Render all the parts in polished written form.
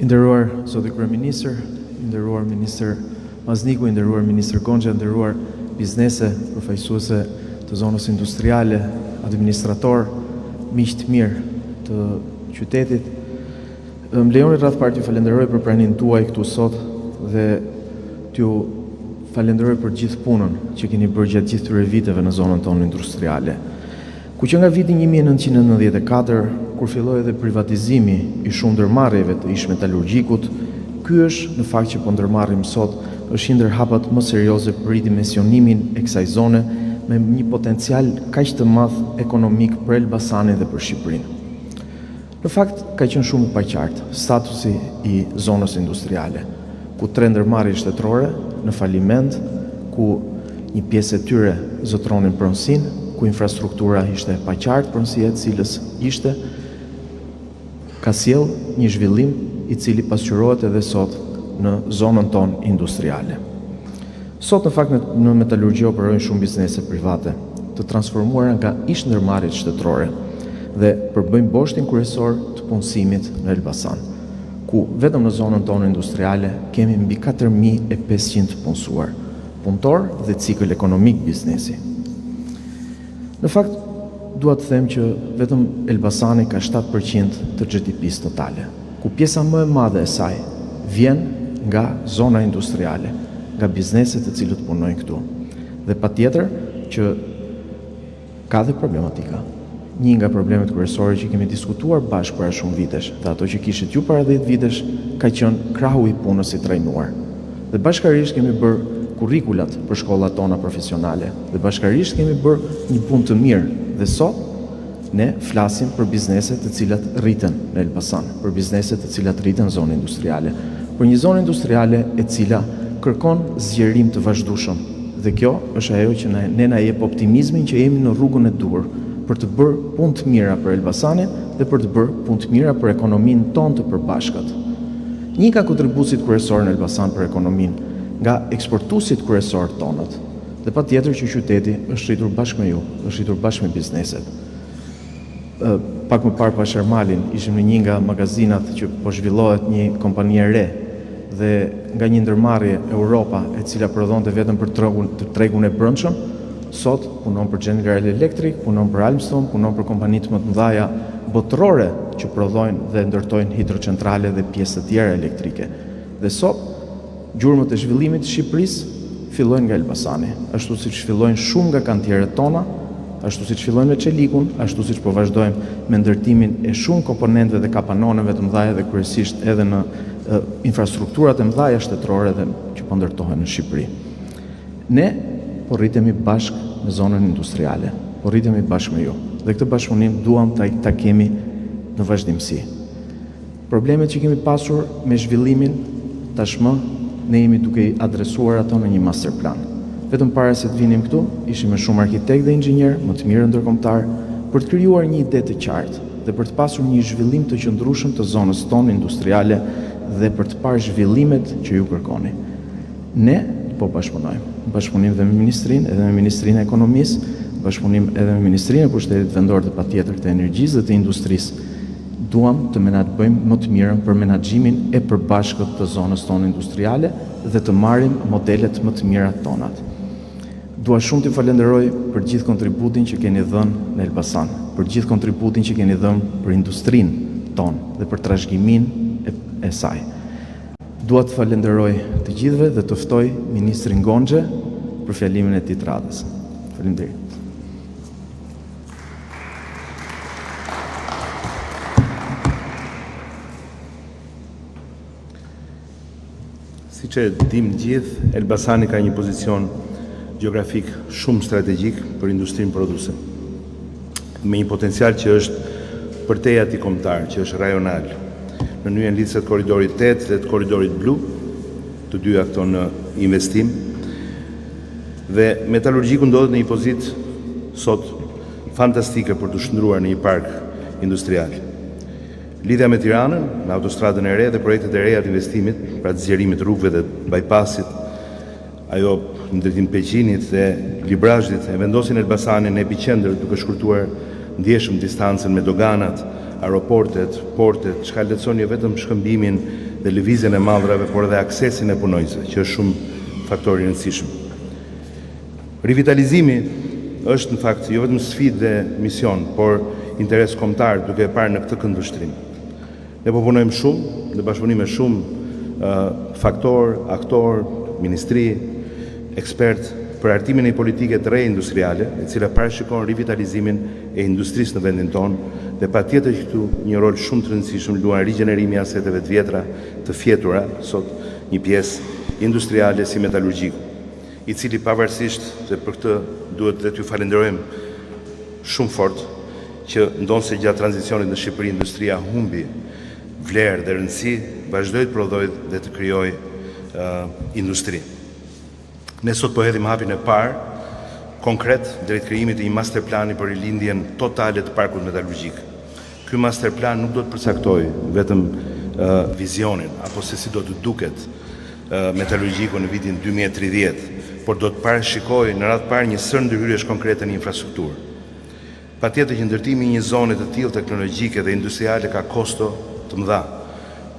I nderuar Zoti Kryeministër, i nderuar Ministër Mazniku, i nderuar Ministër Gonxha, i nderuar biznese, përfaqësuese të zonës industriale, administrator, miq të mirë të qytetit. Më lejoni rreth parë t'ju falenderoj për praninë tuaj këtu sot dhe t'ju falenderoj për gjithë punën që keni bërë gjatë gjithë këtyre viteve në zonën tonë industriale. Ku që nga viti 1994, kur filloi edhe privatizimi i shumë ndërmarrjeve të ish metalurgjikut, ky është në fakt që po ndërmarrim sot, është një ndër hapat më serioze për ridimensionimin e kësaj zone me një potencial kaq të madh ekonomik për Elbasanin dhe për Shqipërinë. Në fakt, ka qenë shumë i paqartë statusi i zonës industriale, ku 3 ndërmarrje shtetërore në faliment, ku një pjesë e tyre zotronin pronësinë, ku infrastruktura ishte paqartë, pronësia e cilës ishte, ka sjell një zhvillim i cili pasqyrohet edhe sot në zonën tonë industriale. Sot në fakt në metalurgji operojnë shumë biznese private, të transformuara nga ish ndërmarrjet shtetërore dhe përbëjnë boshtin kryesor të punësimit në Elbasan, ku vetëm në zonën tonë industriale kemi mbi 4500 punësuar, punëtor dhe cikël ekonomik biznesi. Në fakt, dua të them që vetëm Elbasani ka 7% të GDP-s totale, ku pjesa më e madhe e saj vjen nga zona industriale, nga bizneset të cilët punojnë këtu. Dhe patjetër që ka dhe problematika. Një nga problemet kryesore që kemi diskutuar bashkë para shumë vitesh, dhe ato që kishit ju para 10 vitesh, ka qenë krahu i punës i trajnuar. Dhe bashkarisht kemi bërë kurrikulat për shkollat tona profesionale dhe bashkarisht kemi bërë një punë të mirë dhe sot ne flasim për bizneset të cilat rriten në Elbasan, për bizneset të cilat rriten në zonë industriale, për një zonë industriale e cila kërkon zgjerim të vazhdueshëm dhe kjo është ajo që ne na jep optimizmin që jemi në rrugën e duhur për të bërë punë të mira për Elbasanin dhe për të bërë punë të mira për ekonominë tonë të përbashkët. Një nga kontributit kryesor në Elbasan për ekonominë nga eksportuesit kryesor tonët, dhe patjetër që qyteti është rritur bashkë me ju, është rritur bashkë me bizneset. Pak më parë pas Sharmalin, ishim në një nga magazinat që po zhvillohet një kompani e re dhe nga një ndërmarrje Europa e cila prodhonte vetëm për tregun e brendshëm, sot punon për General Electric, punon për Alstom, punon për kompanitë më të mëdha botërore që prodhojnë dhe ndërtojnë hidrocentrale dhe pjesë të tjera elektrike. Dhe sot gjurmët e zhvillimit të Shqipërisë fillojnë nga Elbasani, ashtu siç fillojnë shumë nga kantierët tona, ashtu siç fillojnë me çelikun, ashtu siç po vazhdojmë me ndërtimin e shumë komponenteve dhe kapanoneve të mëdha dhe kryesisht edhe në infrastrukturat e mëdha shtetërore dhe që po ndërtohen në Shqipëri. Ne po rritemi bashkë në zonën industriale, po rritemi bashkë me ju. Dhe këtë bashkëpunim duam ta kemi në vazhdimsi. Problemet që kemi pasur me zhvillimin tashmë ne jemi duke i adresuar ato në një master plan. Vetëm para se të vinim këtu, ishim me shumë arkitektë dhe inxhinier, më të mirë ndërkombëtar, për të krijuar një ide të qartë dhe për të pasur një zhvillim të qëndrueshëm të zonës tonë industriale dhe për të parë zhvillimet që ju kërkoni. Ne po bashkëpunojmë. Bashkëpunim dhe me Ministrinë, edhe me Ministrinë e Ekonomisë, bashkëpunim edhe me Ministrinë e Pushtetit Vendor dhe patjetër të Energjisë dhe të Industrisë. Duam të bëjmë më të mirën për menaxhimin e përbashkët të zonës tonë industriale dhe të marrim modelet më të mira tonat. Dua shumë t'ju falenderoj për gjithë kontributin që keni dhënë në Elbasan, për gjithë kontributin që keni dhënë për industrinë tonë dhe për trashëgimin e saj. Dua të falenderoj të gjithëve dhe të ftoj Ministrin Gonxhe për fjalimin e tij të radhës. Faleminderit. Si që dim gjithë, Elbasani ka një pozicion geografik shumë strategjik për industrinë produse, me një potencial që është përtej ati kombëtar, që është rajonal, në nyjen lidhse të korridorit 8 dhe të korridorit blu, të dyja këto në investim, dhe metalurgjiku ndodhet në një pozitë sot fantastike për të shndruar në një park industrial. Lidhja me Tiranën, me autostradën e re dhe projektet e reja të investimit, pra të zgjerimit rrugëve dhe bypassit, ajo në drejtim Peqinit dhe Librazhit, e vendosin Elbasanin në epicentër duke shkurtuar ndjeshëm distancën me doganat, aeroportet, portet, çka lehtëson jo vetëm shkëmbimin dhe lëvizjen e mallrave, por edhe aksesin e punojësve, që është shumë faktor i rëndësishëm. Rivitalizimi është në fakt jo vetëm sfidë dhe mision, por interes kombëtar, duke e parë në këtë këndvështrim. Ne po punojmë shumë, në bashkëpunim me shumë faktor, aktor, ministri, ekspert, për artimin e politike të reindustriale, e cila parashikon rivitalizimin e industrisë në vendin tonë, dhe patjetër që këtu një rol shumë të rëndësishëm luan rigjenerimi i aseteve të vjetra të fjetura, sot një pjesë industriale si metalurgjiku, i cili pavarësisht, dhe për këtë duhet dhe t'ju falenderojmë shumë fort, që ndonë se gjatë tranzicionit në Shqipëri industria humbi vlerë dhe rëndësi, vazhdoi të prodhoj dhe të krijoj industri. Ne sot po hedhim hapin e parë, konkret, drejt krijimit të një masterplani për rilindjen totale të parkut metalurgjik. Ky masterplan nuk do të përcaktoj vetëm vizionin, apo se si do të duket metalurgjiku në vitin 2030, por do të parashikoj në radhë parë një sër ndërhyrjesh konkrete në infrastrukturë. Patjetër që ndërtimi i një zone të tillë teknologjike dhe industriale ka kosto të mëdha,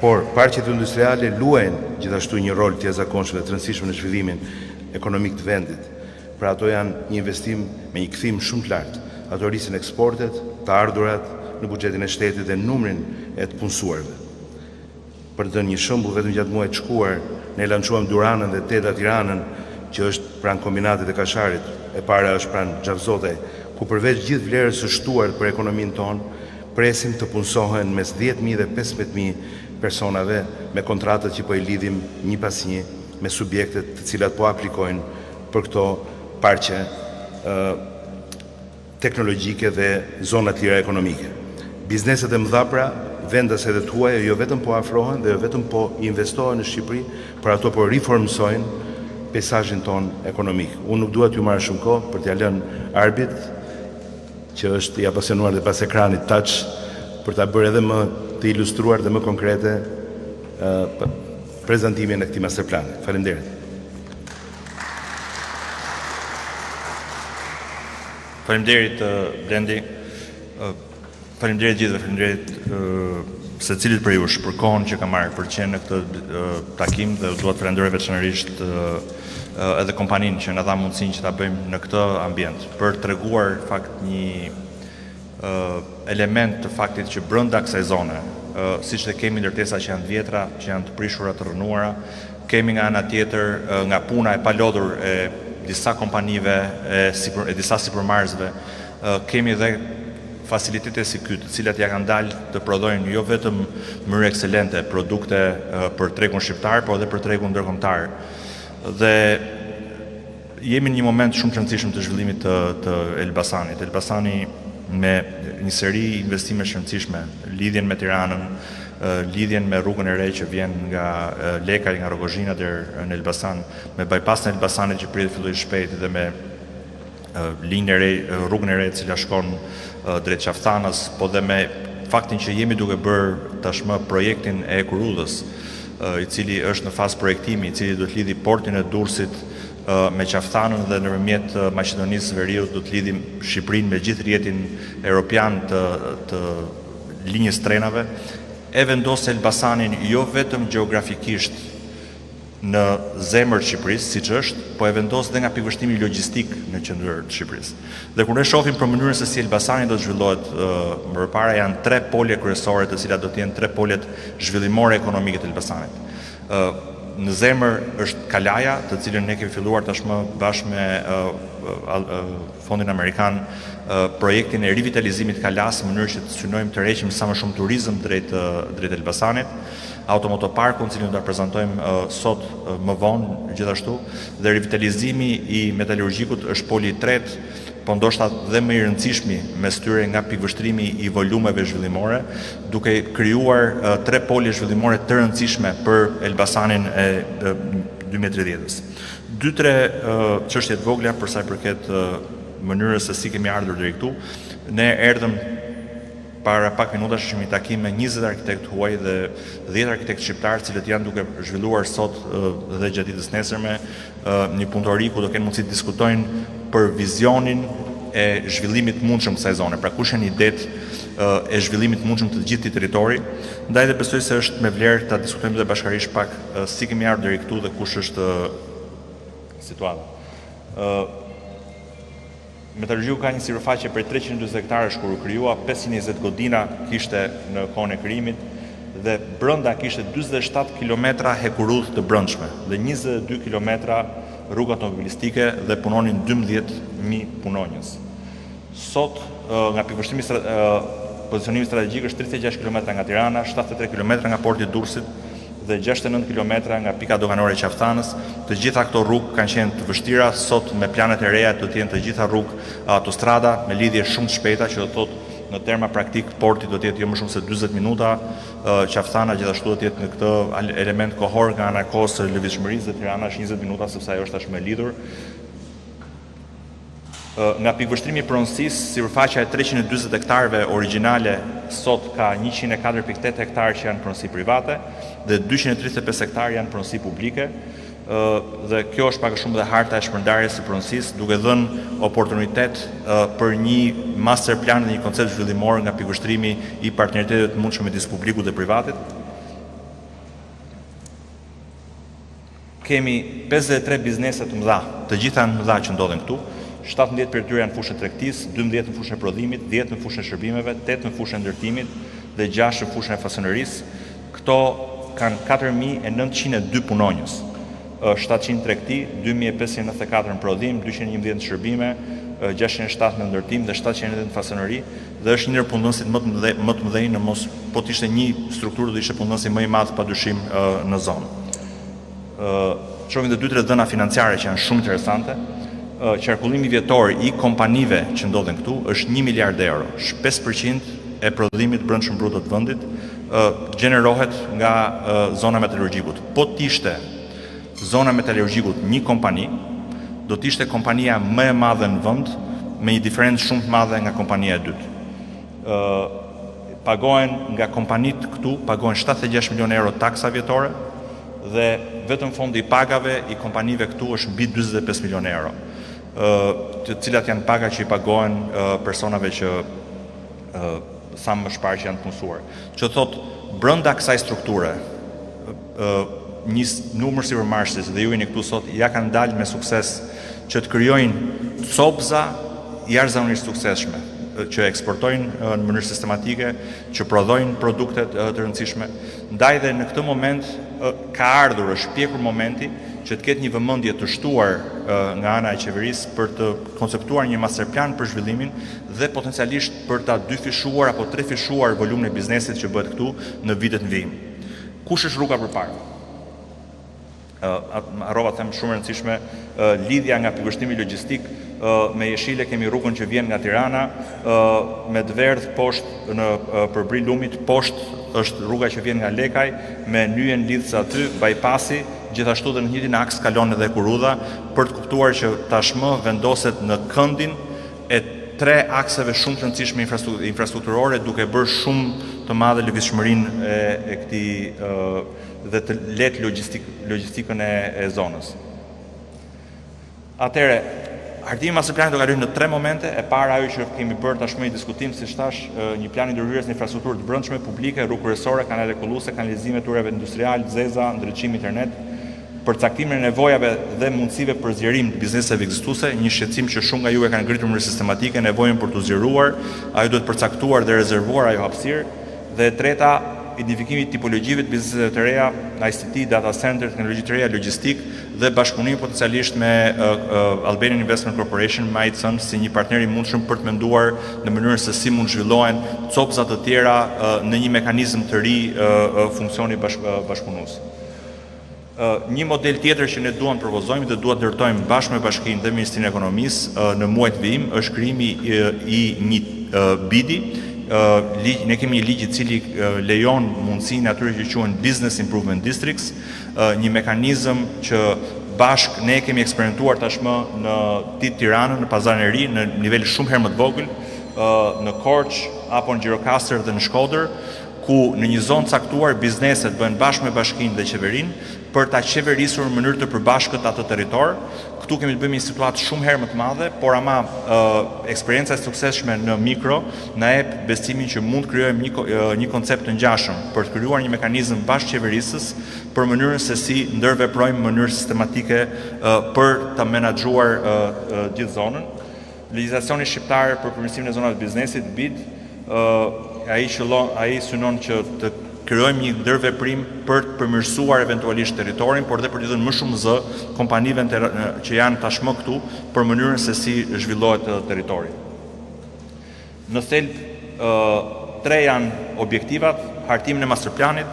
por parqet industriale luajnë gjithashtu një rol të jashtëzakonshëm dhe të rëndësishëm në zhvillimin ekonomik të vendit. Pra ato janë një investim me një kthim shumë të lartë. Ato rrisin eksportet, të ardhurat në buxhetin e shtetit dhe numrin e të punësuarve. Për të dhënë një shembull, vetëm gjatë muajit të shkuar ne lançuam Duranën dhe Teta Tiranën, që është pranë kombinatit e Kasharit, e para është pranë Xhavzote, ku përveç gjithë vlerës së shtuar për ekonominë tonë, presim të punësohen mes 10.000 dhe 15.000 personave me kontratët që po i lidhim një pas një me subjektet të cilat po aplikojnë për këto parqe teknologjike dhe zona të tjera ekonomike. Bizneset e mëdha pra, vendase dhe të huaja, jo vetëm po afrohen dhe jo vetëm po investohen në Shqipëri, por ato po riformsojnë peizazhin ton ekonomik. Unë nuk dua t'ju marr shumë kohë për t'ia lënë Arbit, që është i apasionuar dhe pas ekranit touch, për ta bërë edhe më të ilustruar dhe më konkrete prezantimin e këtij masterplani. Faleminderit. Faleminderit Blendi. Faleminderit gjithëve, faleminderit secilit për jush për kohën që ka marrë për qenë në këtë takim, dhe dua të falenderoj veçanërisht edhe kompaninë që na dha mundësinë që ta bëjmë në këtë ambient, për treguar fakt një element të faktit që brenda kësaj zone, siç dhe kemi ndërtesa që janë të vjetra, që janë të prishura, të rënuara, kemi nga ana tjetër nga puna e palodhur e disa kompanive, e disa sipërmarrësve, kemi dhe facilitete si ky, të cilat ja kanë dalë të prodhojnë jo vetëm në mënyrë ekselente produkte për tregun shqiptar, por edhe për tregun ndërkombëtar. Dhe jemi në një moment shumë të rëndësishëm të zhvillimit të Elbasanit. Elbasani me një seri investimesh rëndësishme, lidhjen me Tiranën, lidhjen me rrugën e re që vjen nga Lekaj, nga Rogozhina deri në Elbasan, me bypass në Elbasanit që pritet filloj shpejt, dhe me rrugën e re e cila shkon drejt Qafthanës, po dhe me faktin që jemi duke bërë tashmë projektin e Ekurudhës, i cili është në fazë projektimi, i cili do të lidhi portin e Durrësit me Qafthanën, dhe nëpërmjet Maqedonisë së Veriut do të lidhim Shqipërinë me gjithë rrjetin evropian të linjës trenave, e vendos Elbasanin jo vetëm gjeografikisht në zemër të Shqipërisë, siç është, po e vendos dhe nga pikëvështrimi logjistik në qendër të Shqipërisë. Dhe kur ne shohim për mënyrën se si Elbasani do të zhvillohet, më përpara janë 3 polje kryesore, të cilat do të jenë 3 poljet zhvillimore ekonomike të Elbasanit. Në zemër është Kalaja, të cilën ne kemi filluar tashmë bashkë me Fondin Amerikan projektin e rivitalizimit Kalas, në mënyrë që të synojmë të rreqim sa më shumë turizëm drejt Elbasanit, automotoparkun, cilin do ta prezantojmë sot më vonë gjithashtu, dhe rivitalizimi i metalurgjikut është poli i tretë, po ndoshta dhe më i rëndësishmi mes tyre nga pikëvështrimi i volumeve zhvillimore, duke krijuar 3 polje zhvillimore të rëndësishme për Elbasanin e 2030-s. 2-3 çështje të vogla për sa i përket mënyrës se si kemi ardhur deri këtu. Ne erdhëm para pak minutash në një takim me 20 arkitektë huaj dhe 10 arkitektë shqiptarë, cilët janë duke zhvilluar sot dhe gjatë ditës nesërme një punëtori ku do kenë mundësi të diskutojnë për vizionin e zhvillimit mundshëm kësaj zone, pra kush janë idetë e zhvillimit mundshëm të gjithë territori. Ndaj dhe besoj se është me vlerë ta diskutojmë dhe bashkërisht pak si kemi ardhur deri këtu dhe kush është situata. Metalurgjiu ka një sipërfaqe për 340 hektarësh kur u krijua, 520 godina kishte në kohën e krijimit dhe brenda kishte 47 kilometra hekurudh të brendshme dhe 22 kilometra rrugë automobilistike dhe punonin 12.000 punonjës. Sot nga pikëvështrimi pozicionimi strategjik është 36 km nga Tirana, 73 km nga porti i Durrësit dhe 69 km nga pika doganore e Qaftanës. Të gjitha këto rrugë kanë qenë të vështira, sot me planet e reja do të jenë të gjitha rrugë autostrada me lidhje shumë të shpejta, që do të thotë në terma praktik porti do të jetë jo më shumë se 40 minuta, Qaftana gjithashtu do të jetë në këtë element kohor nga ana e kohës së lëvizshmërisë dhe Tirana është 20 minuta sepse ajo është tashmë e lidhur. Nga pikëvështrimi i pronësisë, sipërfaqja e 340 hektarëve origjinale sot ka 104.8 hektarë që janë pronësi private dhe 235 hektarë janë pronësi publike. Dhe kjo është pak a shumë dhe harta e shpërndarjes së pronësisë, duke dhënë oportunitet për një master plan dhe një koncept zhvillimor nga pikëvështrimi i partneritetit të mundshëm midis publikut dhe privatit. Kemi 53 biznese të mëdha, të gjitha në mëdha që ndodhen këtu. 17 për tyre janë në fushën e tregtisë, 12 në fushën e prodhimit, 10 në fushën e shërbimeve, 8 në fushën e ndërtimit dhe 6 në fushën e fasonërisë. Këto kanë 4.902 punonjës, 700 tregti, 2.594 në prodhim, 211 në shërbime, 607 në ndërtim dhe 711 në fasonëri dhe është një ndër punonësit më të mëdhenj në mos po të ishte një strukturë do ishte punonësi më i madh padyshim në zonë. Shohim edhe 2-3 dhëna financiare që janë shumë interesante. Qarkullimi vjetor i kompanive që ndodhen këtu është 1 miliard euro, 5% e prodhimit brendshëm bruto të vendit gjenerohet nga zona metalurgjikut. Po t'ishte zona metalurgjikut një kompani, do t'ishte kompania më e madhe në vend me një diferencë shumë të madhe nga kompania e dytë. Pagohen nga kompanit këtu, pagohen 76 milion euro taksa vjetore dhe vetëm fondi i pagave i kompanive këtu është mbi 45 milion euro. Të cilat janë paga që i pagohen personave që sa më shpar që janë të punësuar. Që thot, brenda kësaj strukture, një numër sipërmarrësis dhe ju jeni këtu sot, ja kanë dalë me sukses që të krijojnë copza jashtëzakonisht suksesshme, që eksportojnë në mënyrë sistematike, që prodhojnë produkte të rëndësishme. Ndaj dhe në këtë moment ka ardhur, është pjekur momenti që të ketë një vëmendje të shtuar nga ana e qeverisë për të konceptuar një master plan për zhvillimin dhe potencialisht për ta dyfishuar apo trefishuar volumin e biznesit që bëhet këtu në vitet në vijim. Kush është rruga përpara? Harrova të them shumë e rëndësishme, lidhja nga pikëvështrimi logjistik me jeshile kemi rrugën që vjen nga Tirana, me Dverdh poshtë në përbri Lumit, poshtë është rruga që vjen nga Lekaj, me Nyjen lidhës aty, bypassi, gjithashtu dhe në njëjtin aks kalon edhe Kurudha, për të kuptuar që tashmë vendoset në këndin e 3 akseve shumë të rëndësishme infrastrukturore, duke bërë shumë të madhe lëvizshmërinë e këtij dhe të lehtë logjistikën e zonës. Atëherë, ardhimi i masterplanit do kalojë në 3 momente. E para ajo që kemi bërë tashmë një diskutim, siç thash, një plan i ndërhyrjes në infrastrukturë të brendshme publike, rrugë kryesore, kanale kulluese, kanalizime të urave industrial, zeza, ndriçim internet, përcaktimin e nevojave dhe mundësive për zgjerim të bizneseve ekzistuese, një shqetësim që shumë nga ju e kanë ngritur në mënyrë sistematike, nevojën për të zgjeruar, ajo duhet përcaktuar dhe rezervuar ajo hapësirë. Dhe e treta, identifikimi i tipologjive të bizneseve të reja, ICT, data center, teknologji të reja, logjistik dhe bashkëpunim potencialisht me Albanian Investment Corporation, me thënë si një partner i mundshëm për të menduar në mënyrën se si mund zhvillohen copza të tjera në një mekanizëm të ri funksioni bashkëpunues. Një model tjetër që ne duam të propozojmë dhe duam të ndërtojmë bashkë me Bashkinë dhe Ministrinë e Ekonomisë në muajt vijim është krijimi i një BID-i. Ne kemi një ligj i cili lejon mundësinë atyre që quhen Business Improvement Districts, një mekanizëm që bashk ne kemi eksperimentuar tashmë në Tiranën, në Pazarin e Ri, në nivel shumë herë më të vogël, në Korçë apo në Gjirokastër dhe në Shkodër, ku në një zonë caktuar bizneset bëhen bashkë me Bashkinë dhe qeverinë për ta qeverisur në mënyrë të përbashkët atë territor. këtu kemi të bëjmë një situatë shumë herë më të madhe, por ama eksperienca e suksesshme në mikro na jep besimin që mund të krijojmë një koncept të ngjashëm për të krijuar një mekanizëm bashkëqeverisës për mënyrën se si ndërveprojmë në mënyrë sistematike për ta menaxhuar gjithë zonën. Legjislacioni shqiptar për përmirësimin e zonave të biznesit, BID, ai synon që të krijojmë një ndërveprim për të përmirësuar eventualisht territorin, por dhe për të dhënë më shumë zë kompanive që janë tashmë këtu për mënyrën se si zhvillohet territori. Në thelb, 3 janë objektivat: hartimin e masterplanit,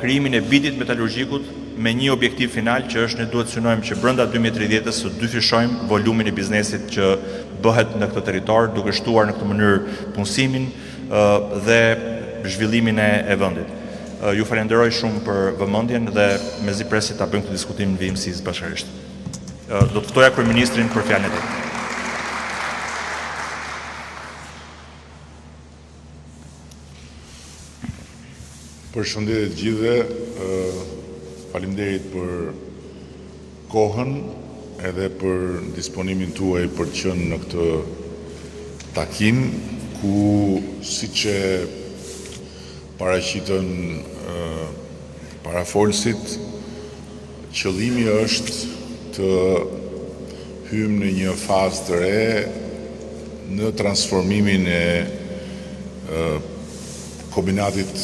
krijimin e BID-it metalurgjikut me një objektiv final që është ne duhet të synojmë që brenda 2030-s të dyfishojmë volumin e biznesit që bëhet në këtë territor, duke shtuar në këtë mënyrë punësimin dhe zhvillimin e vendit. Ju falenderoj shumë për vëmendjen dhe mezi presit ta bëjmë këtë diskutim në vijimësi bashkërisht. Do të ftoja kryeministrin për fjalën e tij. Përshëndetje të gjithëve, faleminderit për kohën edhe për disponimin tuaj për të qenë në këtë takim ku siç e paraqitën parafolësit, qëllimi është të hymë në një fazë të re në transformimin e kombinatit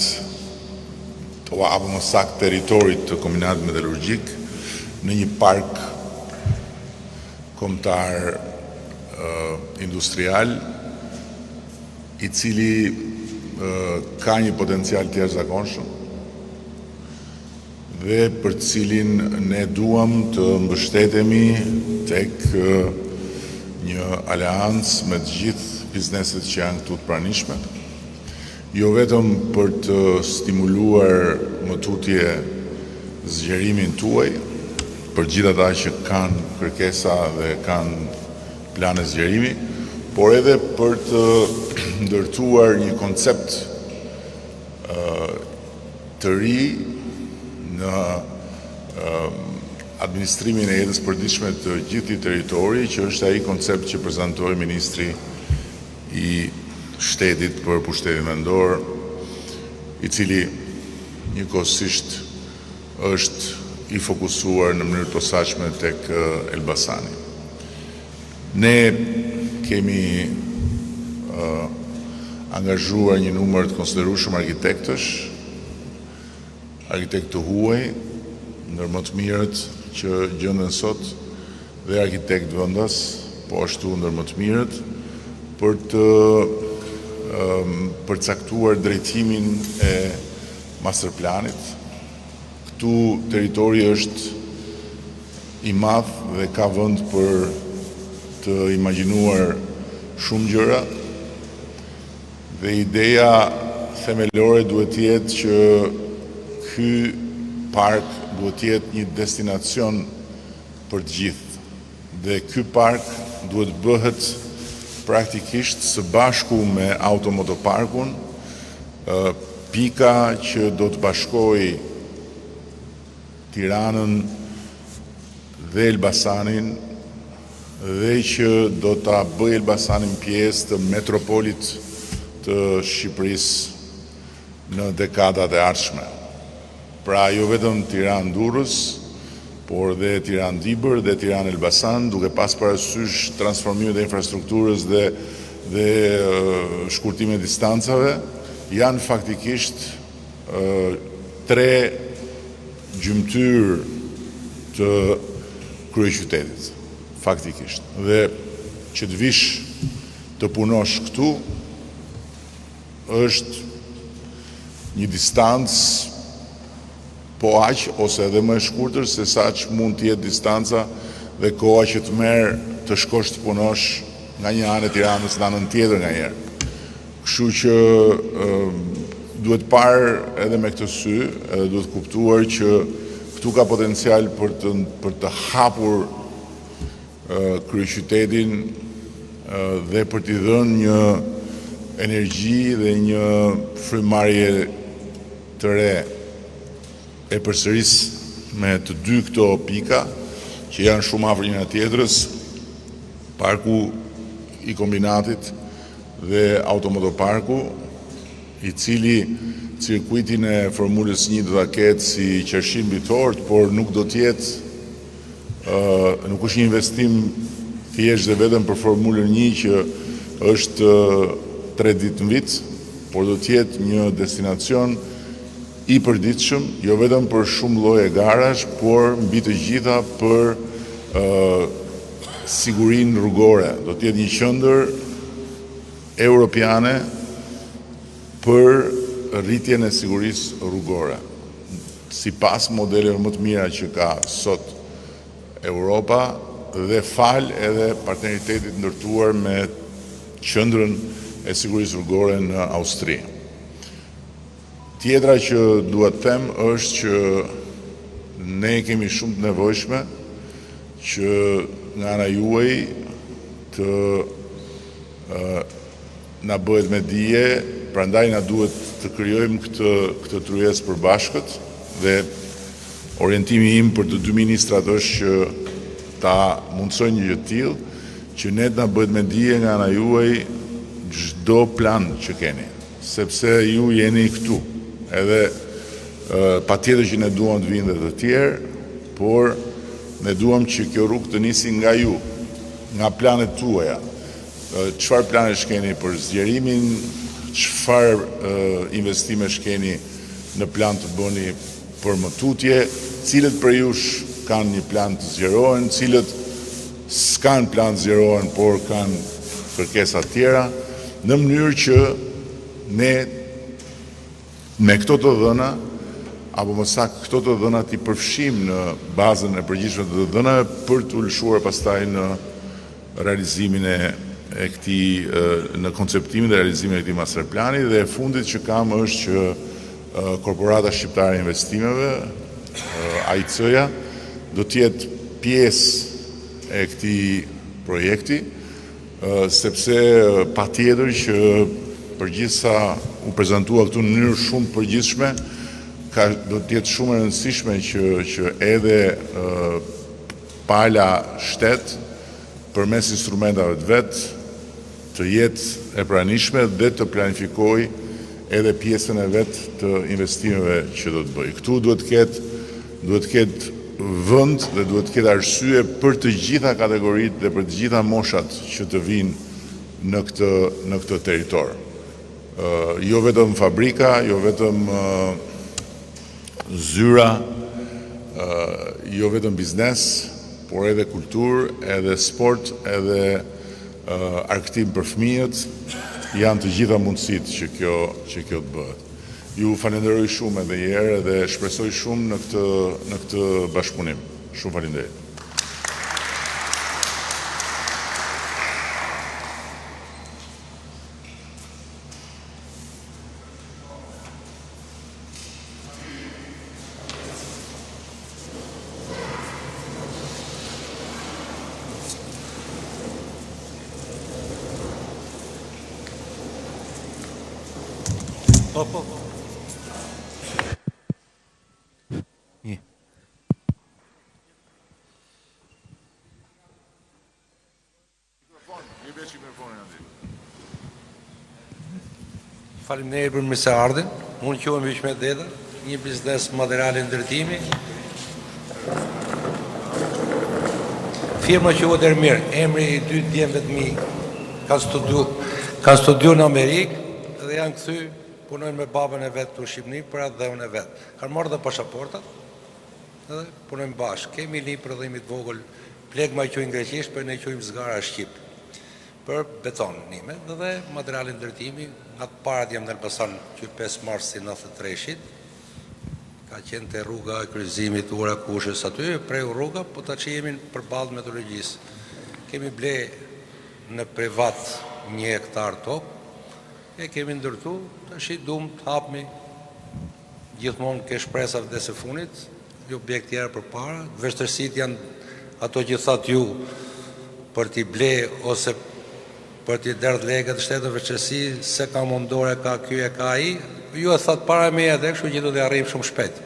apo më saktë territorit të kombinatit metalurgjik në një park kombëtar industrial i cili ka një potencial të jashtëzakonshëm dhe për të cilin ne duam të mbështetemi tek një aleancë me të gjithë bizneset që janë këtu të pranishme, jo vetëm për të stimuluar më tutje zgjerimin tuaj, për gjithë ata që kanë kërkesa dhe kanë plane zgjerimi, por edhe për të ndërtuar një koncept të ri në administrimin e jetës përditshme të gjithë territori, që është ai koncept që prezantoi ministri i shtetit për pushtetin mendor, i cili njëkohësisht është i fokusuar në mënyrë të posaçme tek Elbasani. Ne kemi angazhuar një numër të konsiderueshëm arkitektësh, arkitektë të huaj, ndër më të mirët që gjenden sot, dhe arkitektë vendas, po ashtu ndër më të mirët, për të përcaktuar drejtimin e masterplanit. Këtu territori është i madh dhe ka vend për të imagjinuar shumë gjëra, dhe ideja themelore duhet të jetë që ky park duhet të jetë një destinacion për të gjithë, dhe ky park duhet bëhet praktikisht së bashku me automotoparkun, pika që do të bashkoj Tiranën dhe Elbasanin dhe që do të bëj Elbasanin pjesë të metropolit të Shqipërisë në dekadat e ardhshme. Pra jo vetëm Tiranë-Durrës, por dhe Tiranë-Dibër dhe Tiranë-Elbasan, duke pas parasysh transformimet e infrastrukturës dhe shkurtimin e distancave, janë faktikisht 3 gjymtyr të kryeqytetit, faktikisht. Dhe që të vish të punosh këtu është një distancë po aq ose edhe më e shkurtër se sa që mund të jetë distanca dhe koha që të merr të shkosh të punosh nga një anë e Tiranës në anën tjetër nganjëherë. Kështu që duhet parë edhe me këtë sy, edhe duhet kuptuar që këtu ka potencial për të hapur kryeqytetin dhe për t'i dhënë një energji dhe një frymëmarrje të re e përsëris me të dy këto pika, që janë shumë afër njëra tjetrës, parku i kombinatit dhe automotoparku, i cili cirkuitin e Formulës 1 do ta ketë si qershim bitort, por nuk do t'jetë, nuk është një investim thjesht dhe vetëm për Formulën 1 që është 3 ditë në vit, por do t'jetë një destinacion i përditshëm, jo vetëm për shumë lloje garash, por mbi të gjitha për sigurinë rrugore. Do t'jetë një qendër europiane për rritjen e sigurisë rrugore. Sipas modeleve më të mira që ka sot Europa dhe fal edhe partneritetit ndërtuar me qendrën e sigurisë rrugore në Austri. Tjetra që dua të them është që ne kemi shumë të nevojshme që nga ana juaj të na bëhet me dije, prandaj na duhet të krijojmë këtë tryezë përbashkët dhe orientimi im për të dy ministrat është që ta mundsojnë një gjë të tillë që ne të na bëhet me dije nga ana juaj çdo plan që keni, sepse ju jeni këtu. Edhe patjetër që ne duam të vinë dhe të tjerë, por ne duam që kjo rrugë të nisi nga ju, nga planet tuaja. Çfarë planesh keni për zgjerimin, çfarë investime keni në plan të bëni për mëtutje, cilët për jush kanë një plan të zgjerohen, cilët s'kan plan të zgjerohen, por kanë kërkesa tjera, në mënyrë që ne me këto të dhëna, apo më saktë këto të dhëna t'i përfshim në bazën e përgjithshme të dhënave për t'u lëshuar pastaj në realizimin e këtij, në konceptimin dhe realizimin e këtij masterplani. Dhe e fundit që kam është që Korporata Shqiptare e Investimeve, AIC-ja, do t'jetë pjesë e këtij projekti, sepse patjetër që përgjithsa u prezantua këtu në mënyrë shumë përgjithshme, do t'jetë shumë e rëndësishme që edhe pala shtet përmes instrumentave të vet të jetë e pranishme dhe të planifikoj edhe pjesën e vet të investimeve që do të bëj. Këtu duhet të ketë vend dhe duhet të ketë arsye për të gjitha kategoritë dhe për të gjitha moshat që të vinë në këtë territor. Jo vetëm fabrika, jo vetëm zyra, jo vetëm biznes, por edhe kulturë, edhe sport, edhe arktim për fëmijët, janë të gjitha mundësitë që kjo të bëhet. Ju falenderoj shumë edhe një herë dhe shpresoj shumë në këtë bashkëpunim. Shumë faleminderit. Faleminderit për mirë se ardhin. Unë quhem Hishmet Deda, një biznes materiale ndërtimi. Firma quhet Ermir, emri i dy djemve të mi kanë studiuar në Amerikë dhe janë kthy, punojnë me babën e vet në Shqipëri për atë dhëun e vet. Kanë marrë dhe pasaportat dhe punojnë bashkë. Kemi një prodhimi të vogël, plegma i quajnë greqisht, për ne quajmë zgara shqip. Për beton nime dhe materiale ndërtimi, nga të parat jam në Elbasan që 5 marsi 93-shit, ka qenë të rruga e kryqëzimit ura kushës aty, prej rruga, po ta që jemi përballë metodologjisë. Kemi ble në privat 1 hektar tokë, e kemi ndërtu, të shi dumë të hapmi, gjithmonë ke shpresa vdes e funit, jo objekt tjera për para, vështërsit janë ato që thatë ju për t'i ble ose për t'i derdh legët shtetë vështërsi, se ka mundore, ka ky e ka i, ju e thatë para me edhe, kështu që do t'i arrijmë shumë shpejt.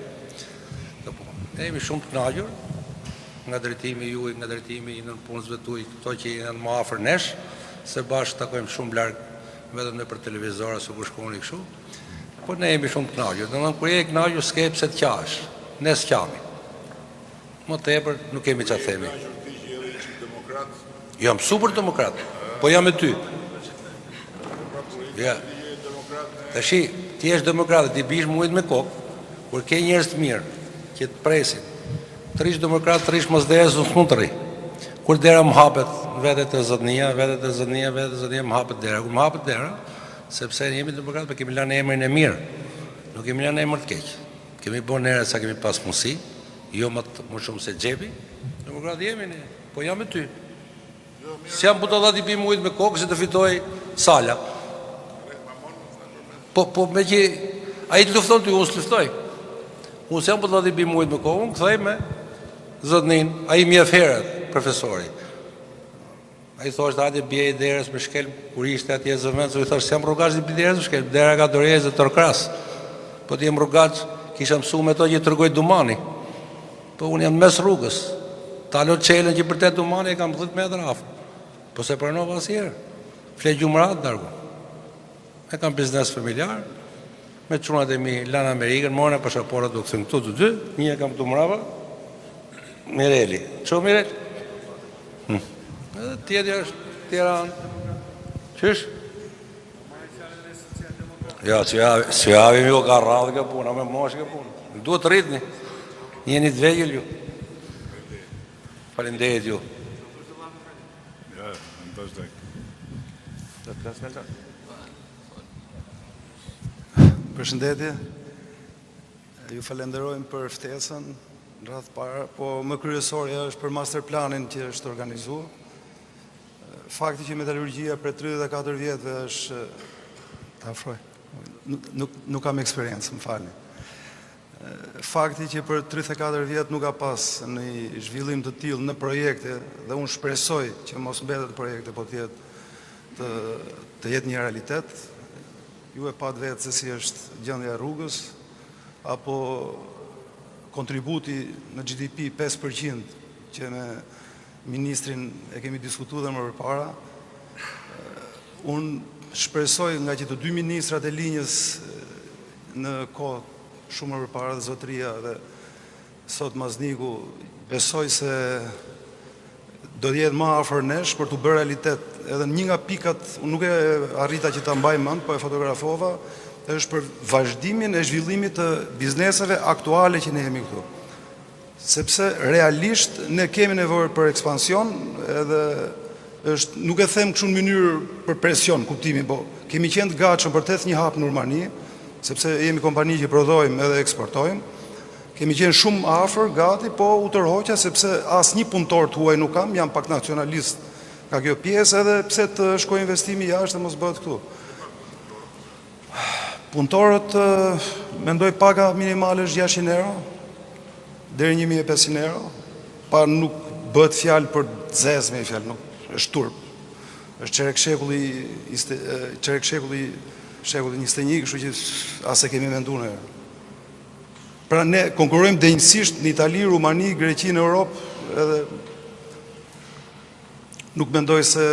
Ne jemi shumë të kënaqur, nga drejtimi juaj, nga drejtimi i nënpunësve tuaj, këto që janë më afër nesh, se bashkë takojmë shumë larg vetëm në për televizor ose kur shkoni kështu. Po ne jemi shumë të kënaqur. Domethënë kur je i kënaqur s'ke pse të qash. Ne s'qami. Më tepër nuk kemi çfarë themi. Jam super demokrat, po jam me ty. Ja. Tashi, ti je demokrat, ti bish mujt me kokë, kur ke njerëz të mirë që të presin. Trish demokrat, trish mos derës s'mund të rri. Kur dera më hapet, vetet e zotnia më hapet dera. Kur më hapet dera, sepse ne jemi demokrat, po kemi lënë emrin e mirë. Nuk kemi lënë emër të keq. Kemi bën herë sa kemi pas mundësi, jo më shumë se xhepi. Demokrat jemi ne, po jam me ty. Si jam buta i bim ujt me kokë se të fitoj Sala. Po me që ai të lufton ty, unë s'luftoj. Unë si jam buta i bim ujt me kokë, unë kthej me zotnin, ai mjef herët, profesori. Ai thoshte hajde bie i derës me shkel kur ishte atje zëvend, so i thosh jam rrugaz i derës me shkel, dera ka dorëzë Torkras. Po ti jam rrugaz, kisha mësuar me to që tregoj Dumani. Po unë jam mes rrugës. Talo çelën që për te Dumani kam 10 metra afër. Po se pranova asnjëherë. Fle gjumrat dargu. E kam biznes familjar, me çunat e mi lanë Amerikën, morën pasaportat do kthyn këtu të dy, një e kam këtu mbrapa. Mireli. Ço Mirel? Tjetër është Tiranë. Qysh? Ja, që javim ju ka radhë ka puna, me moshë ka puna. Duhet të rritni. Jeni të vegjël ju. Faleminderit ju. Ja, në të është Përshëndetje, ju falenderojmë për ftesën në radhë para, po më kryesorja është për master planin që është organizuar. Fakti që metalurgjia për 34 vjetëve është ta afroj. Nuk kam eksperiencë, më falni. Fakti që për 34 vjetë nuk ka pas një zhvillim të tillë në projekte dhe unë shpresoj që mos mbetet projekte, po të jetë një realitet. Ju e pat vetë se si është gjendja e rrugës, apo kontributi në GDP 5% që me ministrin e kemi diskutuar dhe më përpara. Unë shpresoj nga që të dy ministrat e linjës në kohë shumë më përpara dhe zotëria dhe sot Mazniku, besoj se do t'jetë më afër nesh për të bërë realitet. Edhe një nga pikat, unë nuk e arrita që ta mbaj mend, po e fotografova, është për vazhdimin e zhvillimit të bizneseve aktuale që ne jemi këtu. Sepse realisht ne kemi nevojë për ekspansion, edhe është, nuk e them kështu në mënyrë për presion, kuptimi, po kemi qenë të gatshëm për të hedhur një hap në Urmani, sepse jemi kompani që prodhojmë edhe eksportojmë. Kemi qenë shumë afër, gati, po u tërhoqa sepse asnjë punëtor tuaj nuk kam, jam pak nacionalist ka kjo pjesë, edhe pse të shkoj investimi jashtë dhe mos bëhet këtu. Punëtorët mendoj paka minimale është 600 euro, deri 1500 euro, pa nuk bëhet fjalë për zezme i fjalë, nuk është turp. Është çerek shekulli 21, kështu që as e kemi menduar ne. Pra ne konkurrojmë denjësisht në Itali, Rumani, Greqi, në Europë, edhe nuk mendoj se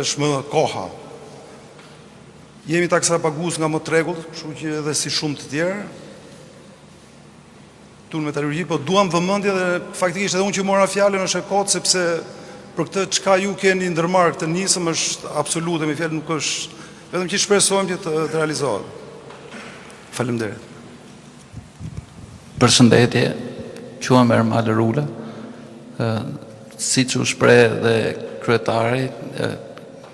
është më koha. Jemi taksapagues nga më tregullt, kështu që edhe si shumë të tjerë. Tu në metalurgji, po duam vëmendje dhe faktikisht edhe unë që mora fjalën është e kotë, sepse për këtë çka ju keni ndërmarrë këtë nisëm është absolute, me fjalë nuk është, vetëm që shpresojmë që të realizohet. Faleminderit. Përshëndetje, quam Ermal Rula, si që shpreh dhe kryetari,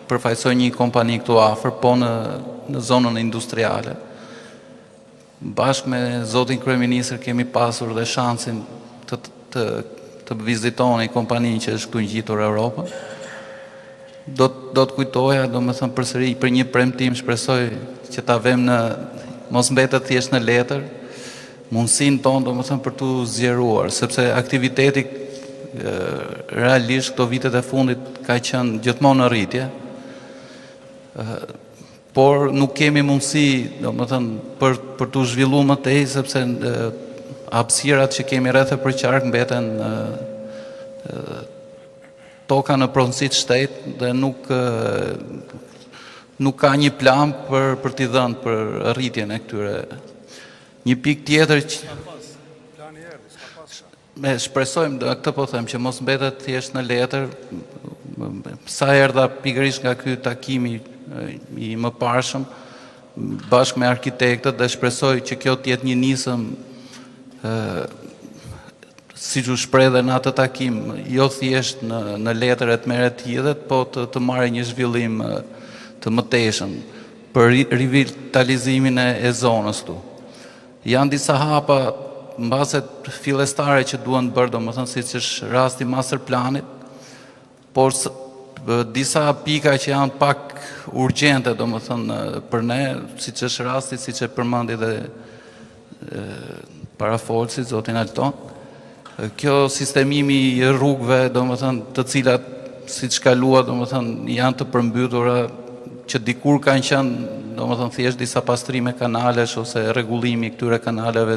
përfaqësoj një kompani këtu afër, po në zonën industriale. Bashkë me zotin kryeministër kemi pasur dhe shansin të vizitoni kompaninë që është këtu ngjitur Europën. Do të kujtoja, do më thëmë përsëri, për një premtim shpresoj që ta vëmë në, mos mbetet thjesht në letër, mundësinë tonë, do më thëmë, për të zgjeruar, sepse aktiviteti realisht këto vitet e fundit ka qenë gjithmonë në rritje, por nuk kemi mundësi, do më thënë, për të zhvilluar më tej, sepse hapësirat që kemi rreth e përqark mbeten toka në pronësi të shtetë dhe nuk ka një plan për t'i dhënë për rritjen e këtyre. Një pikë tjetër që shpresojmë, këtë po them, që mos mbetet thjesht në letër. Sa erdha pikërisht nga ky takimi i mëparshëm bashkë me arkitektët dhe shpresoj që kjo të jetë një nisëm siç u shpreh dhe në atë takim, jo thjesht në letër e të merret hidhet, po të marrë një zhvillim të mëtejshëm për rivitalizimin e zonës tu. Janë disa hapa mbase fillestare që duhen bërë, domethënë siç është rasti master planit, por disa pika që janë pak urgjente, domethënë për ne, siç është rasti, siç e përmendi dhe parafolsi zotin Alton. Kjo sistemimi i rrugëve, domethënë të cilat siç kalua, domethënë janë të përmbytura, që dikur kanë qenë, domethënë thjesht disa pastrime kanalesh ose rregullimi i këtyre kanaleve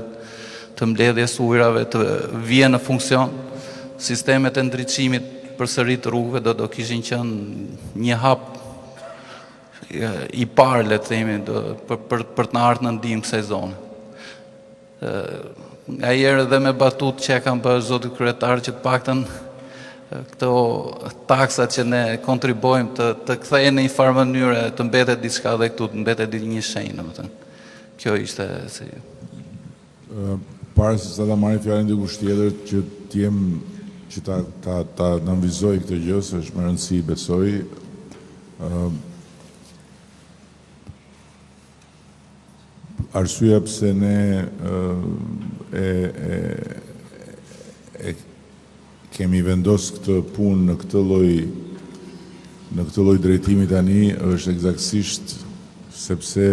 të mbledhjes ujrave të vjen në funksion. Sistemet e ndriçimit përsëri të rrugëve do kishin qenë një hap i parë, le të themi, për të na ardhur në ndihmë kësaj zone. Ajerë dhe me batut që e kam bërë zotit kryetar që të paktën këto taksat që ne kontribojmë të kthehen në një farë mënyre, të mbetet diçka dhe këtu të mbetet një shenjë, domethënë. Kjo ishte si para se sa ta marrë fjalën dikush tjetër që ta nënvizoj këtë gjë, se është më rëndësi, besoj. Arsyeja pse ne kemi vendos këtë punë në këtë lloj drejtimi tani është eksaktësisht sepse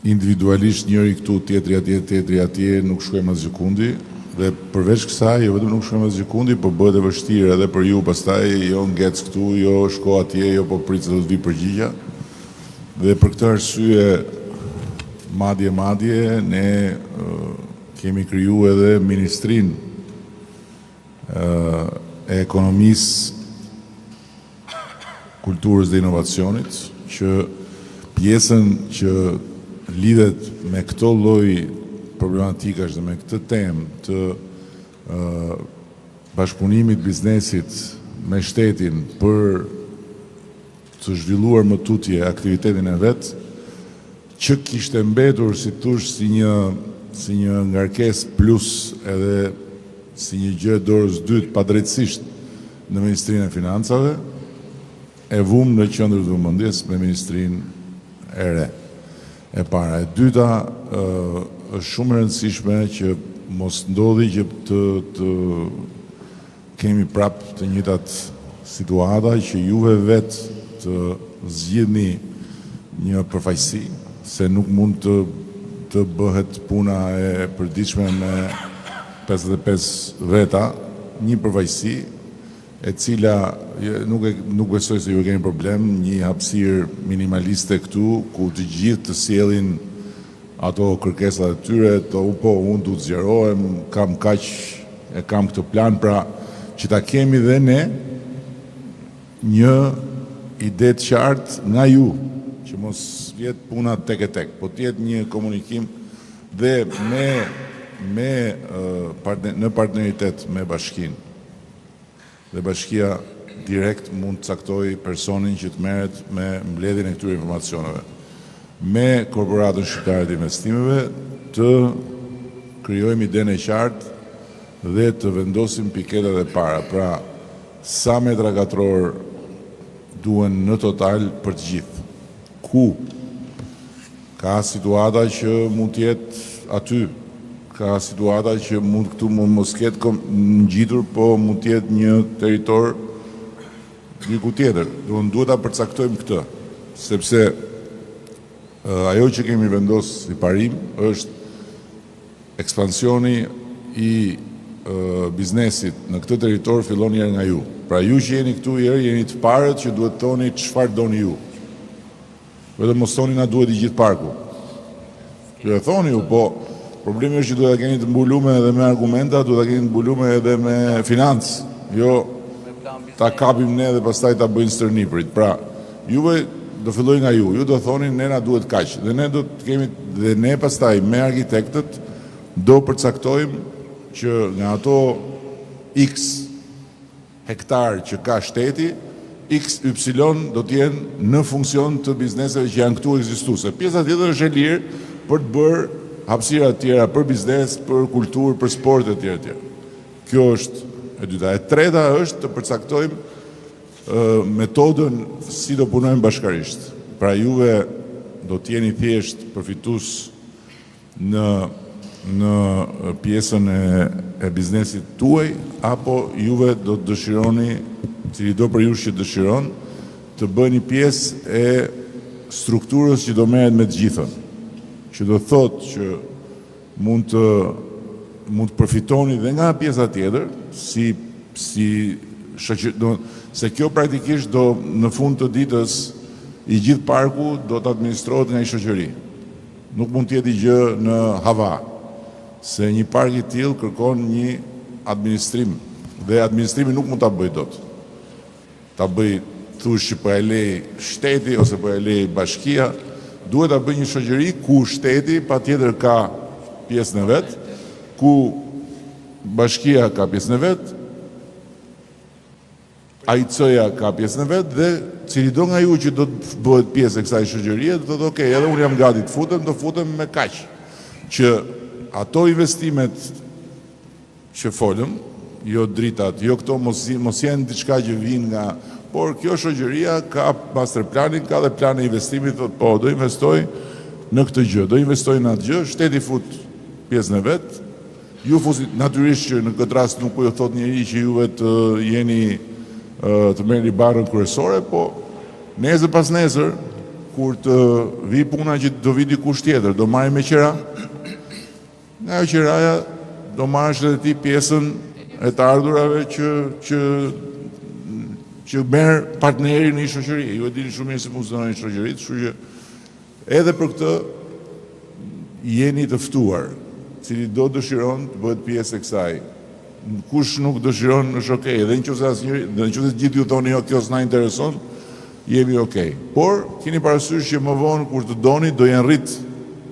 individualisht njëri këtu, tjetri atje nuk shkojmë asgjë kundi, dhe përveç kësaj, jo vetëm nuk shkojmë asgjë kundi, po bëhet e vështirë edhe për ju pastaj, jo ngec këtu, jo shko atje, jo po prit se do të vi përgjigja. Dhe për këtë arsye madje ne kemi kriju edhe Ministrinë e Ekonomisë, Kulturës dhe Inovacionit, që pjesën që lidhet me këto lloj problematikash dhe me këtë temë të bashkëpunimit biznesit me shtetin për të zhvilluar më tutje aktivitetin e vet, që kishte mbetur si thosh si një ngarkesë plus edhe si një gjë dorës dytë padrejtësisht në Ministrinë e Financave, e vumë në qendër të vëmendjes me Ministrinë e re. E para, e dyta është shumë e rëndësishme që mos ndodhi që të kemi prap të njëjtat situata që juve vetë të zgjidhni një përfaqësi, se nuk mund të bëhet puna e përditshme me 55 veta, një përfaqësi e cila nuk besoj se ju keni problem, një hapësirë minimaliste këtu, ku të gjithë të sjellin ato kërkesat e tyre, unë du të zgjerohem, kam kaq, e kam këtë plan, pra që ta kemi dhe ne një ide të qartë nga ju, që mos vjet puna tek e tek, po të jetë një komunikim dhe në partneritet me bashkinë. Dhe bashkia direkt mund të caktoj personin që të merret me mbledhjen e këtyre informacioneve. Me Korporatën Shqiptare të Investimeve të krijojmë idenë e qartë dhe të vendosim piketat e para. Pra, sa metra katror duhen në total për të gjithë. Ku? Ka situata që mund të jetë aty. Ka situata që këtu mund mos ketë ngjitur, po mund të jetë një territor diku tjetër. Duhet ta përcaktojmë këtë, sepse ajo që kemi vendosur si parim është ekspansioni i biznesit në këtë territor fillon herë nga ju. Pra ju që jeni këtu jeni të parët që duhet thoni çfarë doni ju. Vetëm mos thoni na duhet i gjithë parku. Ju e thoni ju, po Problemi është që duhet ta keni të mbulume edhe me argumenta, duhet ta keni të mbulume edhe me financë. Jo ta kapim ne dhe pastaj ta bëjnë stërnipërit. Pra, juve do filloj nga ju do thoni ne na duhet kaq. Dhe ne do të kemi dhe ne pastaj me arkitektët do përcaktojmë që nga ato X hektar që ka shteti, XY do të jenë në funksion të bizneseve që janë këtu ekzistuese. Pjesa tjetër është e lirë për të bërë hapësira të tjera për biznes, për kulturë, për sport e tjera tjera. Kjo është e dyta. E treta është të përcaktojmë metodën si do punojmë bashkarisht. Pra juve do të jeni thjesht përfitues në pjesën e biznesit tuaj, apo juve do të dëshironi, cili do për jush që dëshiron, të bëni pjesë e strukturës që do merret me të gjithën. Që do thotë që mund të përfitoni dhe nga pjesa tjetër, se kjo praktikisht do në fund të ditës i gjithë parku do të administrohet nga i shoqëri. Nuk mund të jetë gjë në hava, se një park i tillë kërkon një administrim dhe administrimi nuk mund ta bëj dot. Ta bëj thush që po e lej shteti ose po e lej bashkia, duhet ta bëj një shoqëri ku shteti patjetër ka pjesën e vet, ku bashkia ka pjesën e vet, AIC-ja ka pjesën e vet dhe cili do nga ju që do të bëhet pjesë e kësaj shoqërie, do thotë okay, edhe unë jam gati të futem, do futem me kaq që ato investimet që folëm, jo dritat, jo këto mos jenë diçka që vijnë nga, por kjo shoqëria ka master planin, ka dhe plan e investimit, thotë po, do investoj në këtë gjë, do investoj në atë gjë, shteti fut pjesën e vet, ju fusit natyrisht që në këtë rast nuk po ju thot njëri që juve të jeni të merrni barrën kryesore, po nesër pas nesër, kur të vi puna që do vi dikush tjetër, do marrë me qira, nga jo qiraja do marrësh edhe ti pjesën e të ardhurave që merr partneri në një shoqëri. Ju e dini shumë mirë si funksionon një shoqëri, kështu që edhe për këtë jeni të ftuar, cili do dëshiron të bëhet pjesë e kësaj. Kush nuk dëshiron është okay, edhe nëse gjithë ju thoni jo, kjo s'na intereson, jemi okay. Por keni parasysh që më vonë kur të doni do janë rrit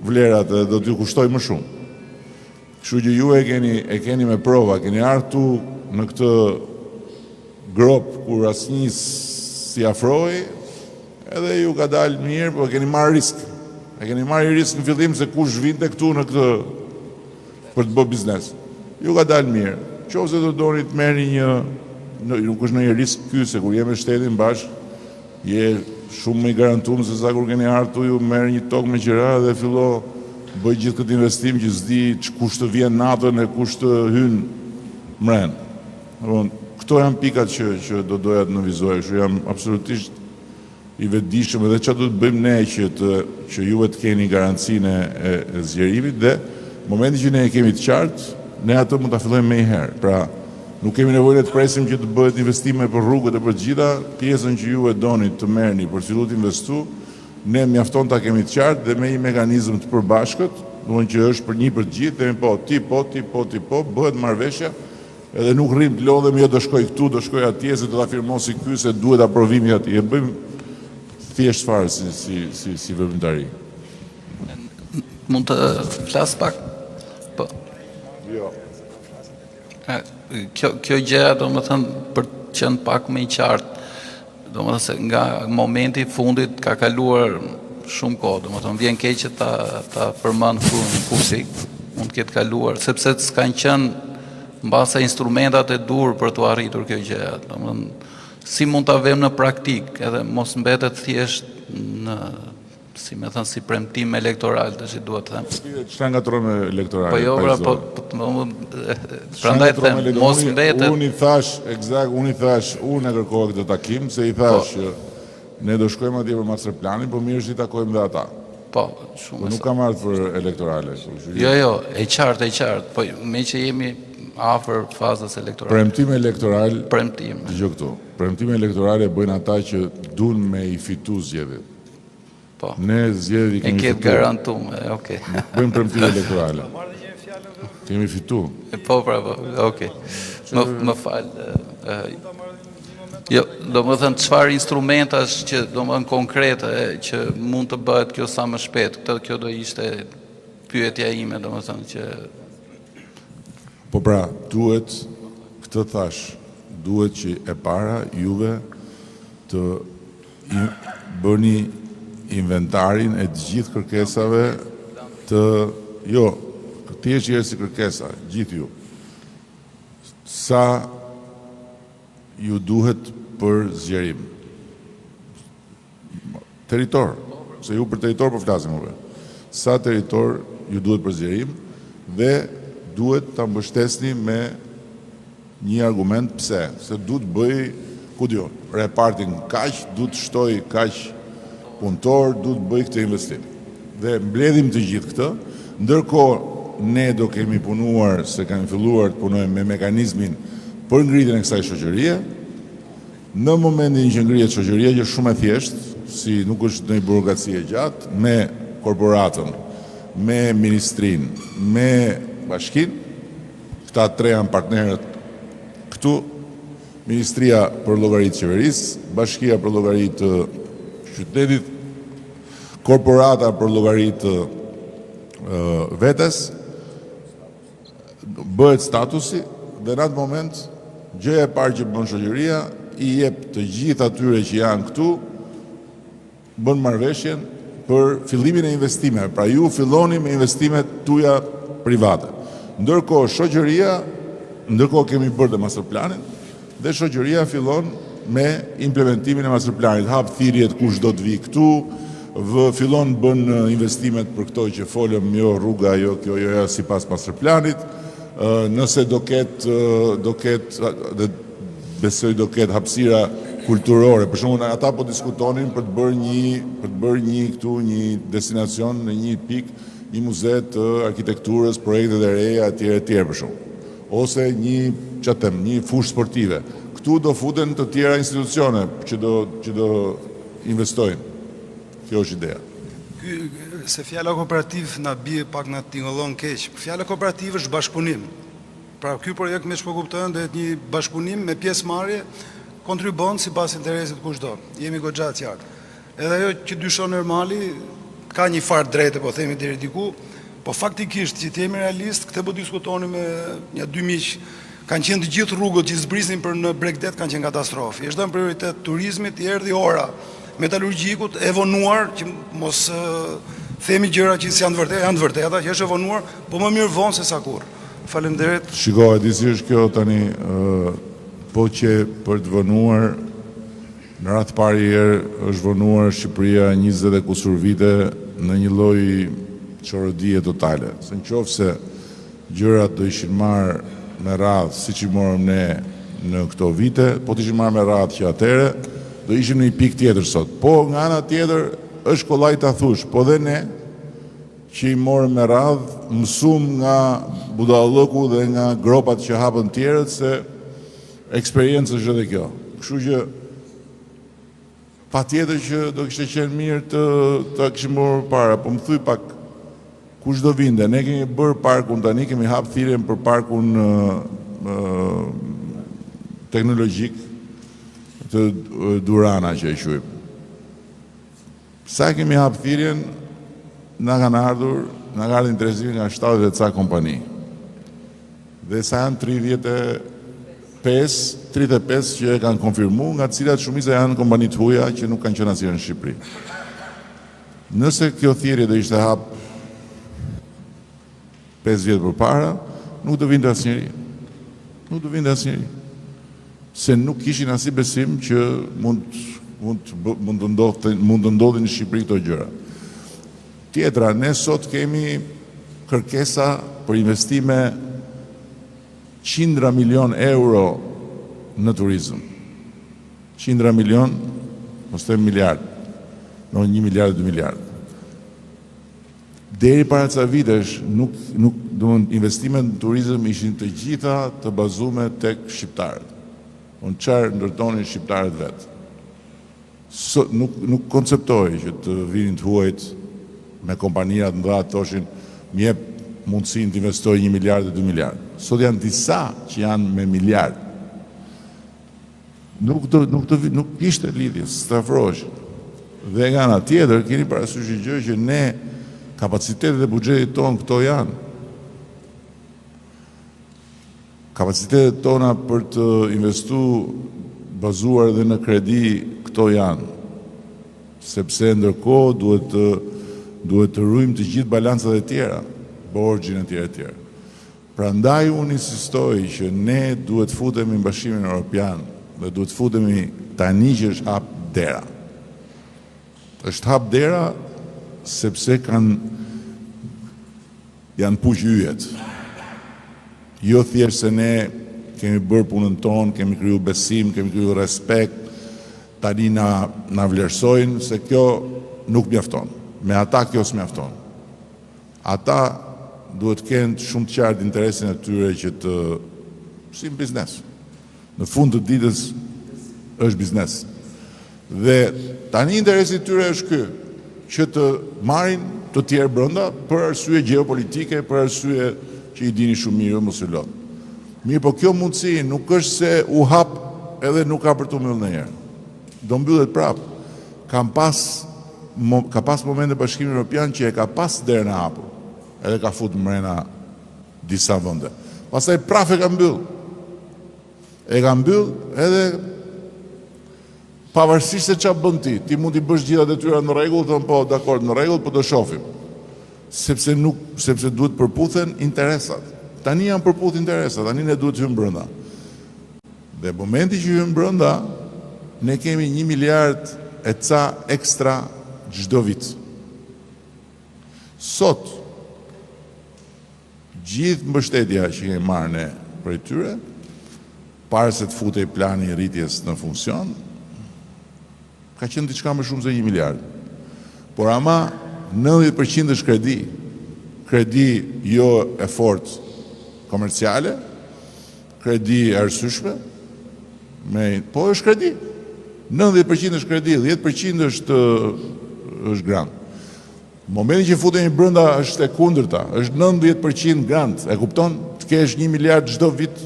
vlerat dhe do t'ju kushtoj më shumë. Kështu që ju e keni me prova, keni ardhur në këtë grop kur asnjë si afroi, edhe ju ka dalë mirë, po keni marrë risk. E keni marrë risk në fillim se kush vinte këtu në këtë për të bërë biznes. Ju ka dalë mirë. Qofse do doni të merrni nuk është ndonjë risk ky, se kur je me shtetin bashkë, je shumë më i garantuar se sa kur keni ardhur ju merr një tokë me qira dhe fillo bëj gjithë këtë investim që s'di kush të vjen natën e kush të hyn mren. Këto janë pikat që do doja të nënvizoj, kështu jam absolutisht i vetëdijshëm edhe çfarë do të bëjmë ne që juve të keni garancinë e zgjerimit dhe momenti që ne e kemi të qartë, ne atë mund ta fillojmë më herë. Pra, nuk kemi nevojë të presim që të bëhet investime për rrugët e për gjitha pjesën që ju e doni të merrni për fillu të investu, ne mjafton ta kemi të qartë dhe me një mekanizëm të përbashkët, domthonjë që është për një për të gjithë, themi po, bëhet marrëveshja, edhe nuk rrim të lodhemi jo do shkoj këtu, do shkoj atje, se do ta firmosi ky se duhet aprovimi atje. E bëjmë thjesht fare si veprimtari. Mund të flas pak? Po. Jo. Kjo gjëja do më thënë për të qenë pak më i qartë, do më thënë se nga momenti i fundit ka kaluar shumë kohë, do më thënë vjen keq që ta përmend fusi, mund të ketë kaluar, sepse s'kan qenë mbase instrumentat e dur për të arritur kjo gjëja, do më thënë si mund ta vëmë në praktik, edhe mos mbetet thjesht në si premtim elektoral, të që duhet të them. Çfarë ngatron me elektorale? Po jo, prandaj them, mos mbetet. Unë i thash, unë e kërkova këtë takim, se i thash që ne do shkojmë atje për master planin, po mirë është i takojmë dhe ata. Po, shumë. Po nuk kam ardhur për elektorale. Jo, e qartë, po me që jemi afër fazës elektorale. Premtim elektoral. Premtim. Dëgjoj këtu. Premtime elektorale bëjnë ata që duan me i fitu zgjedhjet. Po. Ne zgjedhjet i kemi fituar. E ketë garantuar, okay. Bëjmë premtime elektorale. Kemi fitu. Po, pra, po, okej. Më falë. Jo, do më thënë çfarë instrumentash që do më thënë konkrete që mund të bëhet kjo sa më shpejt. Kjo do ishte pyetja ime, do më thënë që... Po pra, duhet, këtë thash, duhet që e para juve të bëni inventarin e të gjithë kërkesave të, jo, ti e që si kërkesa, gjithë ju. Sa ju duhet për zgjerim? Territor, se ju për territor për flasim ove. Sa territor ju duhet për zgjerim dhe duhet të mbështesni me një argument pse, se duhet bëj, ku dion, repartin kaq, duhet shtoj kaq punëtor, duhet bëj këtë investim. Dhe mbledhim të gjithë këtë, ndërkohë ne do kemi punuar, se kemi filluar të punojmë me mekanizmin për ngritjen e kësaj shoqërie. Në momentin që ngrihet shoqëria, që është shumë e thjeshtë, si nuk është ndonjë burokraci e gjatë, me korporatën, me ministrinë, me bashkinë, këta tre janë partnerët këtu, Ministria për llogaritë qeverisë, Bashkia për llogaritë qytetit, korporata për llogaritë vetes, bëhet statusi dhe në atë moment gjëja e parë që bën shoqëria i jep të gjithë atyre që janë këtu bën marrëveshjen për fillimin e investimeve. Pra ju filloni me investimet tuaja private. Ndërkohë shoqëria, ndërkohë kemi bërë dhe masterplanin dhe shoqëria fillon me implementimin e masterplanit. Hap thirrjet kush do të vi këtu, fillon bën investimet për këto që folëm, jo rruga, jo kjo, jo sipas masterplanit. Nëse do ketë, besoj do ketë hapësira kulturore. Për shembull, ata po diskutonin për të bërë një këtu një destinacion në një pikë, një muze të arkitekturës, projektet e reja etj. Për shembull. Ose një fushë sportive. Këtu do futen të tjera institucione që do investojnë. Kjo është ideja. Se fjala kooperativ na bie pak na tingëllon keq. Fjala kooperativ është bashkëpunim. Pra ky projekt me çfarë kuptojnë do jetë një bashkëpunim me pjesëmarrje, kontribon sipas interesit kushdo. Jemi goxha të qartë. Edhe ajo që dyshon normali ka një farë drejtë, po themi deri diku, po faktikisht që të jemi realist, këtë po diskutoni me një dy miq, kanë qenë të gjithë rrugët që zbrisin për në Bregdet kanë qenë katastrofë. Është dhënë prioritet turizmit, i erdhi ora metalurgjikut e vonuar, që mos themi gjëra që janë të vërteta, që është e vonuar, po më mirë vonë se sa kurrë. Faleminderit. Shikoj, di si është kjo tani, po që për të vënuar, në radhë parë herë është vënuar Shqipëria 20 e kusur vite në një lloj çorodie totale. Se nëse se gjërat do ishin marrë me radhë siç i morëm ne në këto vite, po të ishin marrë me radhë që atëre, do ishim në një pikë tjetër sot. Po nga ana tjetër është kollaj ta thush, po dhe ne që i morëm me radhë, mësum nga budallëku dhe nga gropat që hapën tjerët se eksperiencë është edhe kjo. Kështu që patjetër që do kishte qenë mirë të kishim bërë para, po më thuj pak kush do vinde. Ne kemi bërë parkun tani, kemi hap thirrjen për parkun teknologjik të Durana që e quajmë. Sa kemi hap thirrjen, na kanë ardhur, na ka ardhur interesim nga 70 ca kompani. Dhe sa janë 35 që e kanë konfirmuar, nga të cilat shumica janë kompani të huaja që nuk kanë qenë asnjëherë në Shqipëri. Nëse kjo thirrje do ishte hap 5 vjet përpara, nuk do vinte asnjëri. Nuk do vinte asnjëri. Se nuk kishin asnjë besim që mund të ndodhin në Shqipëri këto gjëra. Tjetra, ne sot kemi kërkesa për investime 100 milion euro në turizëm. 100 milion, mos them miliard, në 1 miliard, 2 miliard. Deri para ca vitesh, investimet në turizëm ishin të gjitha të bazume tek shqiptarët. Unë çfarë ndërtonin shqiptarët vetë. Nuk konceptoj që të vinin të huajt me kompaniat ndra të thoshin, më jep mundësin të investoj 1 miliard e 2 miliard. Sot janë disa që janë me miliard. Nuk ishte lidhje, strafrohesh. Dhe nga ana tjetër, keni parasysh gjë që ne kapacitetet e buxhetit tonë këto janë. Kapacitetet tona për të investu bazuar edhe në kredi këto janë. Sepse ndërkohë duhet të ruajmë të gjithë balancat e tjera, borxhin e tjera. Prandaj unë insistoj që ne duhet futemi në Bashkimin Evropian dhe duhet futemi tani që është hap dera. Është hap dera sepse janë puq yjet. Jo thjesht se ne kemi bërë punën tonë, kemi kriju besim, kemi kriju respekt, tani na vlerësojnë, se kjo nuk mjafton. Me ata kjo s'mjafton. Ata duhet kenë shumë të qartë interesin e tyre që të si biznes. Në fund të ditës është biznes. Dhe tani interesi i tyre është ky, që të marrin të tjerë brenda për arsye gjeopolitike, për arsye që i dini shumë mirë mos u lot. Mirë, po kjo mundësi nuk është se u hap edhe nuk ka për të mbyllur ndonjëherë. Do mbyllet prapë. Ka pas momente Bashkimi Evropian që e ka pas derën e hapur, edhe ka fut mrena disa vende. Pastaj prapë e ka mbyll. E ka mbyll edhe pavarësisht se çfarë bën ti mund t'i bësh gjitha detyra në rregull, thon po, dakor, në rregull, po do shohim. Sepse duhet përputhen interesat. Tani janë përputh interesat, tani ne duhet të hyjmë brenda. Dhe momenti që hyjmë brenda, ne kemi 1 miliard e ca ekstra çdo vit. Sot, gjithë mbështetja që kemi marrë ne prej tyre, para se të futej plani i rritjes në funksion, ka qenë diçka më shumë se 1 miliard. Por ama 90% është kredi jo e fortë komerciale, kredi e arsyeshme, po është kredi. 90% është kredi, 10% është grant. Në momentin që futemi brenda është e kundërta, është 90% grant. E kupton? Të kesh 1 miliard çdo vit,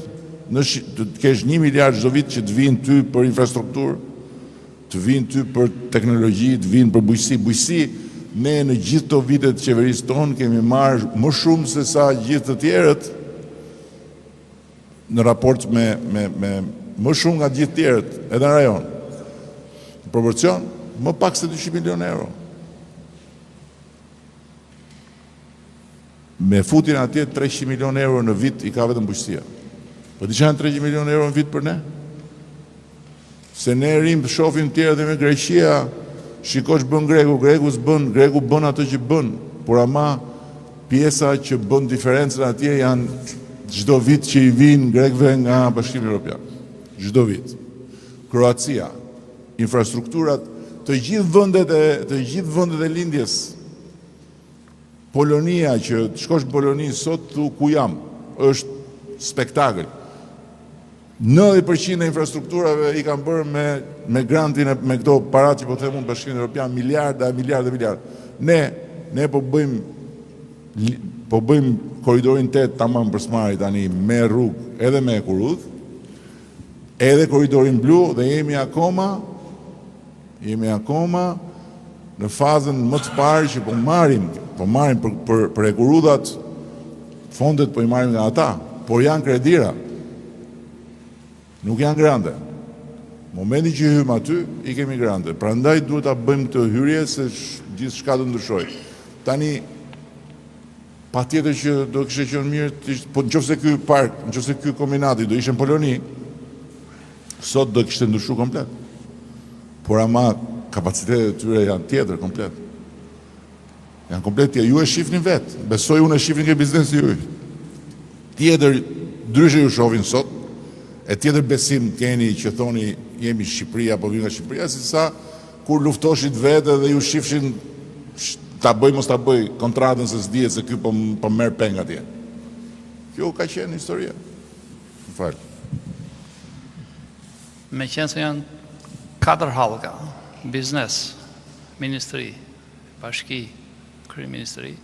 të kesh 1 miliard çdo vit që të vinë ty për infrastrukturë, të vinë ty për teknologji, të vinë për bujqësi. Ne në gjithë të vitet të qeverisë tonë kemi marrë më shumë se sa gjithë të tjerët në raport me më shumë nga gjithë tjerët, edhe në rajon. Në proporcion, më pak se 200 milion euro. Me futin atje 300 milion euro në vit i ka vetëm bujqësia. Po di çan 300 milion euro në vit për ne? Se ne rim të shohim tjerë dhe me Greqia, shikosh bën Greku s'bën, Greku bën atë që bën, por ama pjesa që bën diferencën atje janë çdo vit që i vinë Grekëve nga Bashkimi Evropian. Çdo vit. Kroacia, infrastrukturat, të gjithë vendet e lindjes. Polonia, që të shkosh në Poloni sot ku jam, është spektakël. 90% e infrastrukturave i kanë bërë me grantin, me këto parat që po them unë Bashkimin Evropian, miliarda. Ne po bëjmë koridorin 8 tamam për smari tani me rrugë edhe me kurudh, edhe koridorin blu dhe jemi akoma në fazën më të parë që po marrim për ekurudhat, fondet po i marrim nga ata, por janë kredira. Nuk janë grande. Momenti që hymë aty, i kemi grande. Prandaj duhet ta bëjmë këtë hyrje se gjithë shka do ndryshoj. Tani, pa tjetër që do kishte qenë mirë, po nëse ky park, nëse ky kombinati do ishte në Poloni, sot do kishte ndryshuar komplet. Por ama kapacitetet e tyre janë tjetër komplet. Janë komplet tjetër. Ju e shifni vetë. Besoj unë e shifni ke biznesi juaj. Tjetër ndryshe ju shohin sot. E tjetër besim keni që thoni jemi Shqipëria, po vim nga Shqipëria, si sa kur luftoshit vete dhe ju shifshin ta bëj mos ta bëj kontratën se s'dihet se ky po merr peng atje. Kjo ka qenë historia. Fal. Me qenë se janë 4 hallka, biznes, ministri, bashki, kryeministri,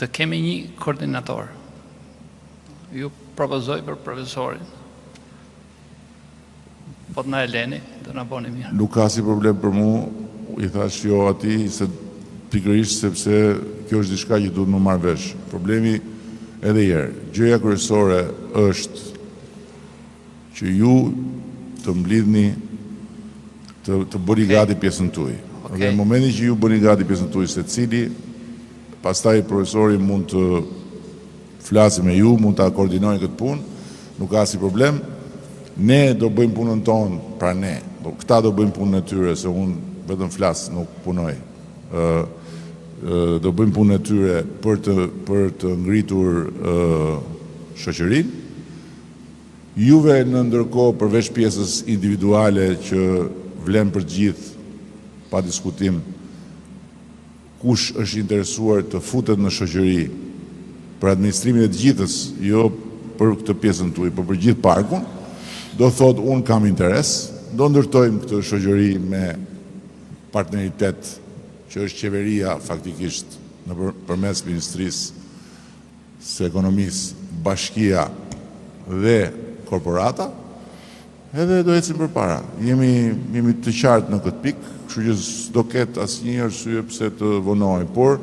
të kemi një koordinator. Ju propozoj për profesorin. Po të na e leni, do na bëni mirë. Nuk ka si problem për mu, i thash jo ati, se pikërisht sepse kjo është diçka që duhet më marrë vesh. Problemi edhe herë, gjëja kryesore është që ju të mblidhni të bëni gati pjesën tuaj. Dhe në momentin që ju bëni gati pjesën tuaj secili, pastaj profesori mund të flasë me ju, mund të koordinojnë këtë punë, nuk ka si problem. Ne do bëjmë punën tonë, pra ne, këta do bëjmë punën e tyre, se unë vetëm flasë, nuk punoj. Do bëjmë punën e tyre për të ngritur shoqërinë. Juve në ndërkohë përveç pjesës individuale që vlen për gjithë pa diskutim, kush është interesuar të futet në shoqëri për administrimin e të gjithës, jo për këtë pjesën tuaj, por për gjithë parkun, do thot unë kam interes, do ndërtojmë këtë shoqëri me partneritet që është qeveria faktikisht në përmes Ministrisë së Ekonomisë, Bashkia dhe korporata, edhe do ecim përpara. Jemi të qartë në këtë pikë, kështu që s'do ketë asnjë arsye pse të vonohej, por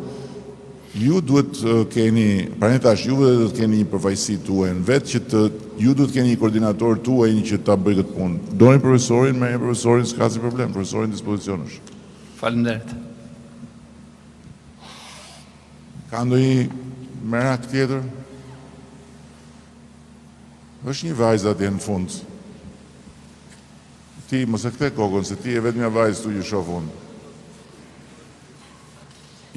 ju duhet keni, pra ne tash juve do të keni një përfaqësi tuaj në vetë që ju duhet keni një koordinator tuaj që ta bëjë këtë punë. Doni profesorin, merrni profesorin, s'ka si problem, profesorin dispozicion është. Faleminderit. Ka ndonjë merak tjetër? Është një vajzë atje në fund. Ti mos e kthe kokën, se ti e vetmja vajzë tu që shoh unë.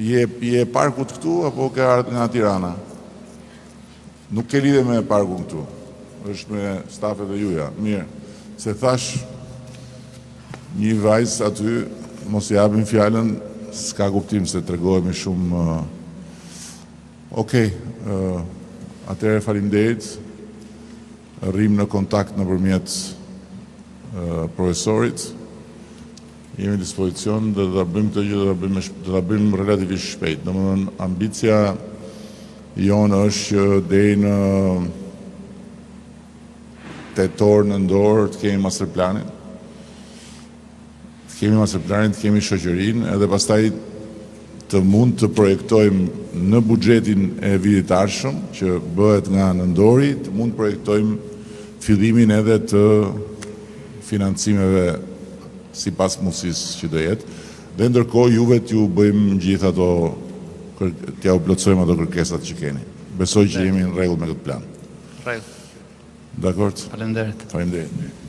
Je parkut këtu, apo ke ardhur nga Tirana? Nuk ke lidhje me parkun këtu. Është me stafet e juja. Mirë. Se thash një vajzë aty, mos i japim fjalën, s'ka kuptim se tregohemi shumë. Okej, atëherë faleminderit. Rrim në kontakt nëpërmjet profesorit. Jemi në dispozicion dhe do ta bëjmë këtë gjë, do ta bëjmë relativisht shpejt. Domethënë ambicia jonë është që deri në tetor nëntor të kemi masterplanin. Të kemi shoqërinë, edhe pastaj të mund të projektojmë në buxhetin e vitit të ardhshëm që bëhet nga nëntori, të mund të projektojmë fillimin edhe të financimeve sipas mundësisë që do jetë. Dhe ndërkohë juve t'ju bëjmë gjithë ato, t'ja u plotësojmë ato kërkesat që keni. Besoj që jemi në rregull me këtë plan. Rregull. Dakord? Faleminderit. Faleminderit.